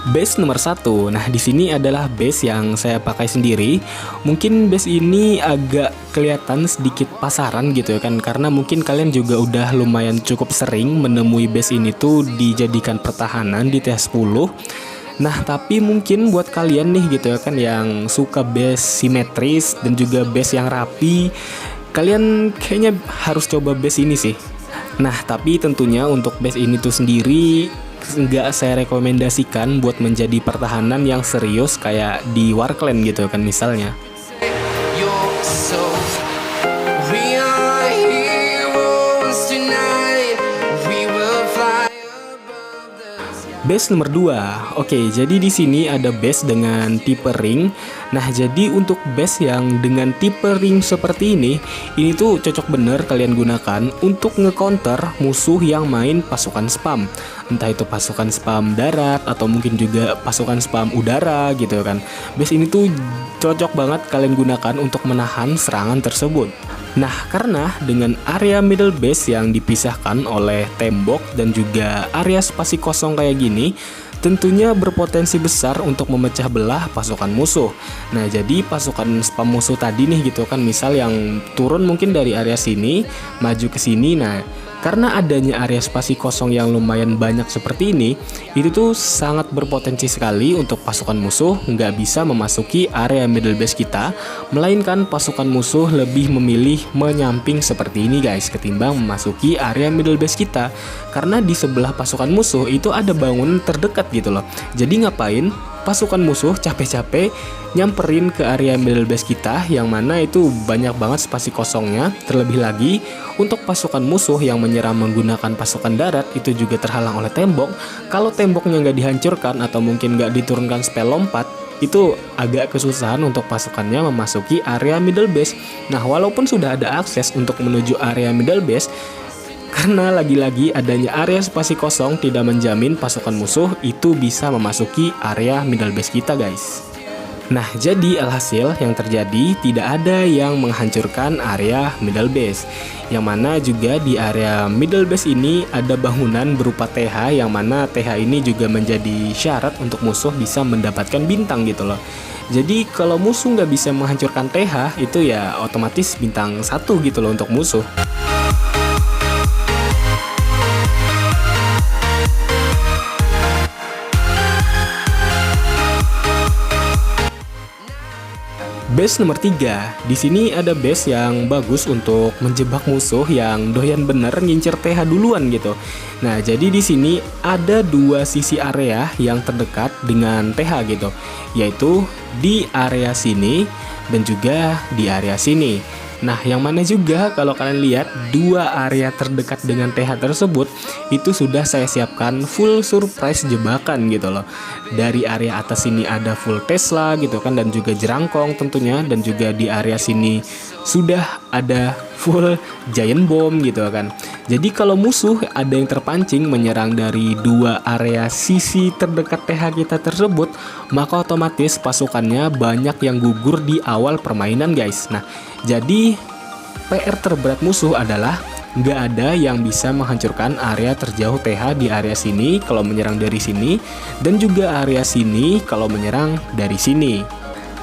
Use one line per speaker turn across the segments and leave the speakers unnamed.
Base nomor satu. Nah, di sini adalah base yang saya pakai sendiri. Mungkin base ini agak kelihatan sedikit pasaran gitu ya kan, karena mungkin kalian juga udah lumayan cukup sering menemui base ini tuh dijadikan pertahanan di TH10. Nah, tapi mungkin buat kalian nih gitu ya kan yang suka base simetris dan juga base yang rapi, kalian kayaknya harus coba base ini sih. Nah, tapi tentunya untuk base ini tuh sendiri nggak saya rekomendasikan buat menjadi pertahanan yang serius kayak di Warclan gitu kan misalnya. Base nomor 2. Oke, jadi di sini ada base dengan tipe ring. Nah, jadi untuk base yang dengan tipe ring seperti ini tuh cocok bener kalian gunakan untuk nge-counter musuh yang main pasukan spam. Entah itu pasukan spam darat atau mungkin juga pasukan spam udara gitu kan. Base ini tuh cocok banget kalian gunakan untuk menahan serangan tersebut. Nah, karena dengan area middle base yang dipisahkan oleh tembok dan juga area spasi kosong kayak gini, tentunya berpotensi besar untuk memecah belah pasukan musuh. Nah, jadi pasukan spam musuh tadi nih gitu kan, misal yang turun mungkin dari area sini, maju ke sini. Nah, karena adanya area spasi kosong yang lumayan banyak seperti ini, itu tuh sangat berpotensi sekali untuk pasukan musuh nggak bisa memasuki area middle base kita, melainkan pasukan musuh lebih memilih menyamping seperti ini guys, ketimbang memasuki area middle base kita. Karena di sebelah pasukan musuh itu ada bangunan terdekat gitu loh. Jadi ngapain pasukan musuh capek-capek nyamperin ke area middle base kita yang mana itu banyak banget spasi kosongnya. Terlebih lagi untuk pasukan musuh yang menyerang menggunakan pasukan darat itu juga terhalang oleh tembok. Kalau temboknya nggak dihancurkan atau mungkin nggak diturunkan spell lompat, itu agak kesusahan untuk pasukannya memasuki area middle base. Nah, walaupun sudah ada akses untuk menuju area middle base, karena lagi-lagi adanya area spasi kosong tidak menjamin pasukan musuh itu bisa memasuki area middle base kita guys. Nah, jadi alhasil yang terjadi tidak ada yang menghancurkan area middle base. Yang mana juga di area middle base ini ada bangunan berupa TH, yang mana TH ini juga menjadi syarat untuk musuh bisa mendapatkan bintang gitu loh. Jadi kalau musuh nggak bisa menghancurkan TH, itu ya otomatis bintang 1 gitu loh untuk musuh. Base nomor 3. Di sini ada base yang bagus untuk menjebak musuh yang doyan bener ngincer TH duluan gitu. Nah, jadi di sini ada dua sisi area yang terdekat dengan TH gitu, yaitu di area sini dan juga di area sini. Nah, yang mana juga kalau kalian lihat dua area terdekat dengan TH tersebut itu sudah saya siapkan full surprise jebakan gitu loh. Dari area atas sini ada full Tesla gitu kan, dan juga jerangkong tentunya, dan juga di area sini sudah ada full giant bomb gitu kan. Jadi kalau musuh ada yang terpancing menyerang dari dua area sisi terdekat TH kita tersebut, maka otomatis pasukannya banyak yang gugur di awal permainan guys. Nah, jadi PR terberat musuh adalah nggak ada yang bisa menghancurkan area terjauh TH di area sini kalau menyerang dari sini, dan juga area sini kalau menyerang dari sini.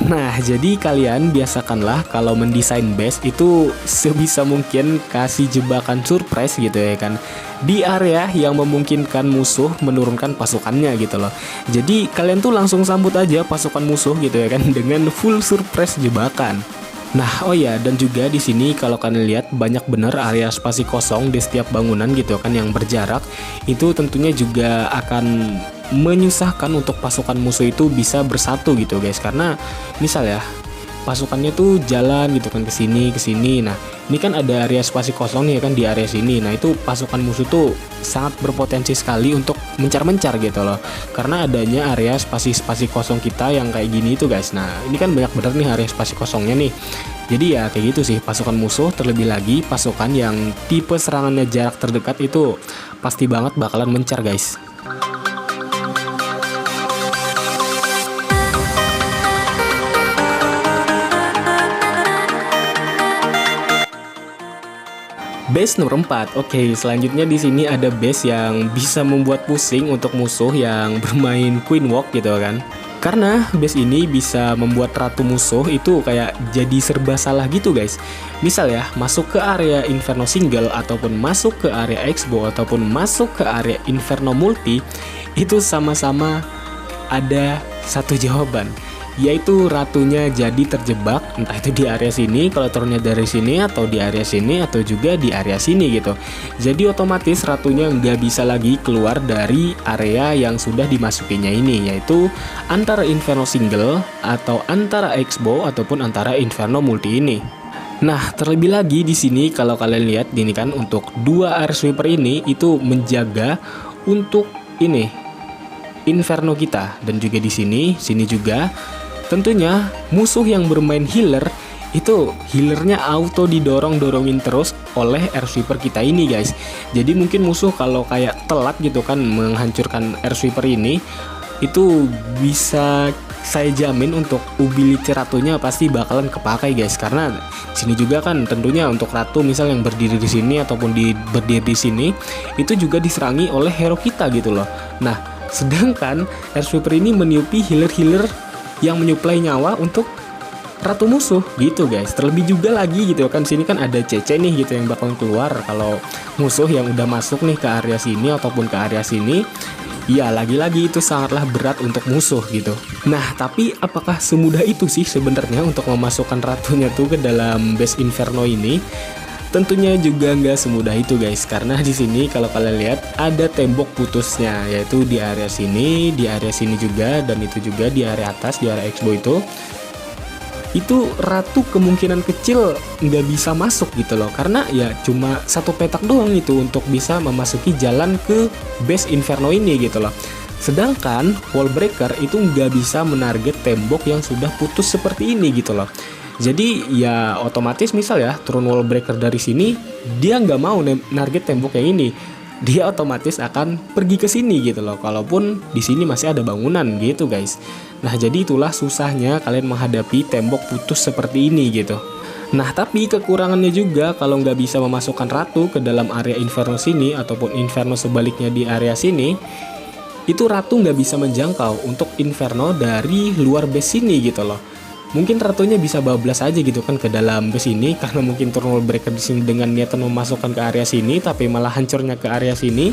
Nah, jadi kalian biasakanlah kalau mendesain base itu sebisa mungkin kasih jebakan surprise gitu ya kan, di area yang memungkinkan musuh menurunkan pasukannya gitu loh. Jadi kalian tuh langsung sambut aja pasukan musuh gitu ya kan dengan full surprise jebakan. Nah, oh ya, dan juga di sini kalau kalian lihat banyak bener area spasi kosong di setiap bangunan gitu kan yang berjarak. Itu tentunya juga akan menyusahkan untuk pasukan musuh itu bisa bersatu gitu guys. Karena misal ya, pasukannya tuh jalan gitu kan ke sini. Nah, ini kan ada area spasi kosong nih kan di area sini. Nah, itu pasukan musuh tuh sangat berpotensi sekali untuk mencar-mencar gitu loh. Karena adanya area spasi kosong kita yang kayak gini itu guys. Nah, ini kan banyak bener nih area spasi kosongnya nih. Jadi ya kayak gitu sih pasukan musuh, terlebih lagi pasukan yang tipe serangannya jarak terdekat itu pasti banget bakalan mencar guys. Base nomor 4. Oke, selanjutnya di sini ada base yang bisa membuat pusing untuk musuh yang bermain Queen Walk gitu kan. Karena base ini bisa membuat ratu musuh itu kayak jadi serba salah gitu guys. Misal ya, masuk ke area Inferno single ataupun masuk ke area X-Bow ataupun masuk ke area Inferno multi, itu sama-sama ada satu jawaban, yaitu ratunya jadi terjebak entah itu di area sini kalau turunnya dari sini, atau di area sini, atau juga di area sini gitu. Jadi otomatis ratunya nggak bisa lagi keluar dari area yang sudah dimasukinya ini, yaitu antara Inferno single atau antara X-Bow ataupun antara Inferno multi ini. Nah, terlebih lagi di sini kalau kalian lihat ini kan, untuk dua Air Sweeper ini itu menjaga untuk ini Inferno kita, dan juga di sini juga. Tentunya musuh yang bermain healer itu healernya auto didorongin terus oleh Air Sweeper kita ini guys. Jadi mungkin musuh kalau kayak telat gitu kan menghancurkan Air Sweeper ini, itu bisa saya jamin untuk ability ratunya pasti bakalan kepakai guys. Karena sini juga kan tentunya untuk ratu misal yang berdiri di sini ataupun berdiri di sini itu juga diserangi oleh hero kita gitu loh. Nah, sedangkan Air Sweeper ini meniupi healer-healer yang menyuplai nyawa untuk ratu musuh gitu guys. Terlebih juga lagi gitu kan, sini kan ada CC nih gitu yang bakal keluar kalau musuh yang udah masuk nih ke area sini ataupun ke area sini. Ya lagi-lagi itu sangatlah berat untuk musuh gitu. Nah, tapi apakah semudah itu sih sebenarnya untuk memasukkan ratunya tuh ke dalam base Inferno ini? Tentunya juga nggak semudah itu guys, karena di sini kalau kalian lihat ada tembok putusnya, yaitu di area sini juga, dan itu juga di area atas, di area X-Bow itu ratu kemungkinan kecil nggak bisa masuk gitu loh, karena ya cuma satu petak doang itu untuk bisa memasuki jalan ke base Inferno ini gitu loh. Sedangkan wall breaker itu nggak bisa menarget tembok yang sudah putus seperti ini gitu loh. Jadi ya otomatis misal ya turun wall breaker dari sini, dia nggak mau narget tembok yang ini, dia otomatis akan pergi ke sini gitu loh, kalaupun di sini masih ada bangunan gitu guys. Nah, jadi itulah susahnya kalian menghadapi tembok putus seperti ini gitu. Nah, tapi kekurangannya juga kalau nggak bisa memasukkan ratu ke dalam area Inferno sini ataupun Inferno sebaliknya di area sini, itu ratu nggak bisa menjangkau untuk Inferno dari luar base sini gitu loh. Mungkin ratunya bisa bablas aja gitu kan ke dalam base ini, karena mungkin turun wall breaker di sini dengan niatan memasukkan ke area sini, tapi malah hancurnya ke area sini,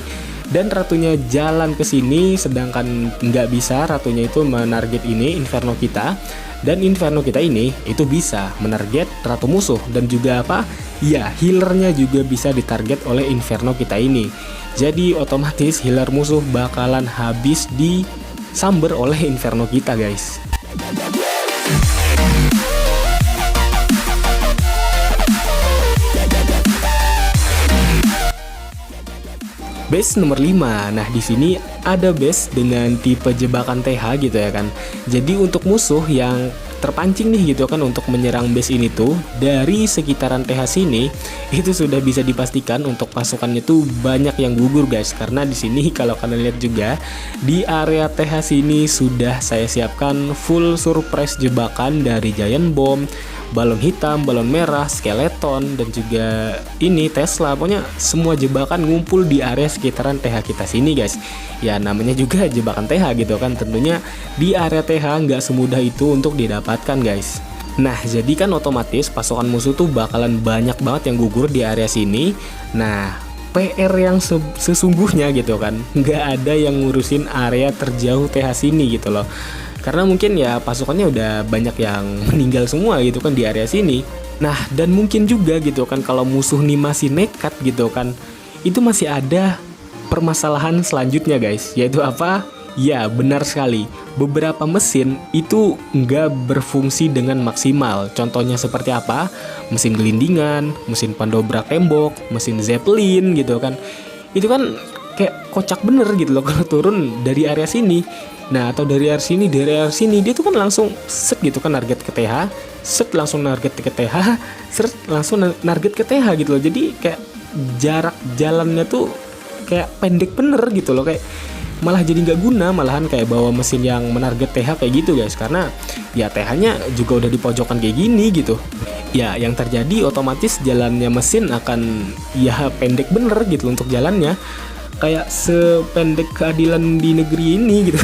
dan ratunya jalan ke sini, sedangkan nggak bisa ratunya itu menarget ini Inferno kita, dan Inferno kita ini itu bisa menarget ratu musuh, dan juga apa? Ya, healernya juga bisa ditarget oleh Inferno kita ini. Jadi otomatis healer musuh bakalan habis disamber oleh Inferno kita guys. Base nomor 5. Nah, di sini ada base dengan tipe jebakan TH gitu ya kan. Jadi untuk musuh yang terpancing nih gitu kan untuk menyerang base ini tuh dari sekitaran TH sini, itu sudah bisa dipastikan untuk pasukannya tuh banyak yang gugur guys. Karena di sini kalau kalian lihat juga di area TH sini sudah saya siapkan full surprise jebakan dari Giant Bomb, balon hitam, balon merah, skeleton, dan juga ini Tesla. Pokoknya semua jebakan ngumpul di area sekitaran TH kita sini guys. Ya namanya juga jebakan TH gitu kan, tentunya di area TH nggak semudah itu untuk didapatkan guys. Nah, jadi kan otomatis pasukan musuh tuh bakalan banyak banget yang gugur di area sini. Nah, PR yang sesungguhnya gitu kan, nggak ada yang ngurusin area terjauh TH sini gitu loh. Karena mungkin ya pasukannya udah banyak yang meninggal semua gitu kan di area sini. Nah, dan mungkin juga gitu kan kalau musuh nih masih nekat gitu kan, itu masih ada permasalahan selanjutnya guys, yaitu apa? Ya benar sekali, beberapa mesin itu nggak berfungsi dengan maksimal. Contohnya seperti apa? Mesin gelindingan, mesin pandobrak tembok, mesin zeppelin gitu kan. Itu kan kayak kocak bener gitu loh kalau turun dari area sini. Nah, atau dari area sini, dia tuh kan langsung set gitu kan target ke TH, set langsung target ke TH, set langsung target ke TH gitu loh. Jadi kayak jarak jalannya tuh kayak pendek bener gitu loh, kayak malah jadi nggak guna, malahan kayak bawa mesin yang menarget TH kayak gitu guys, karena ya TH-nya juga udah di pojokan kayak gini gitu. Ya yang terjadi otomatis jalannya mesin akan ya pendek bener gitu untuk jalannya, kayak sependek keadilan di negeri ini gitu.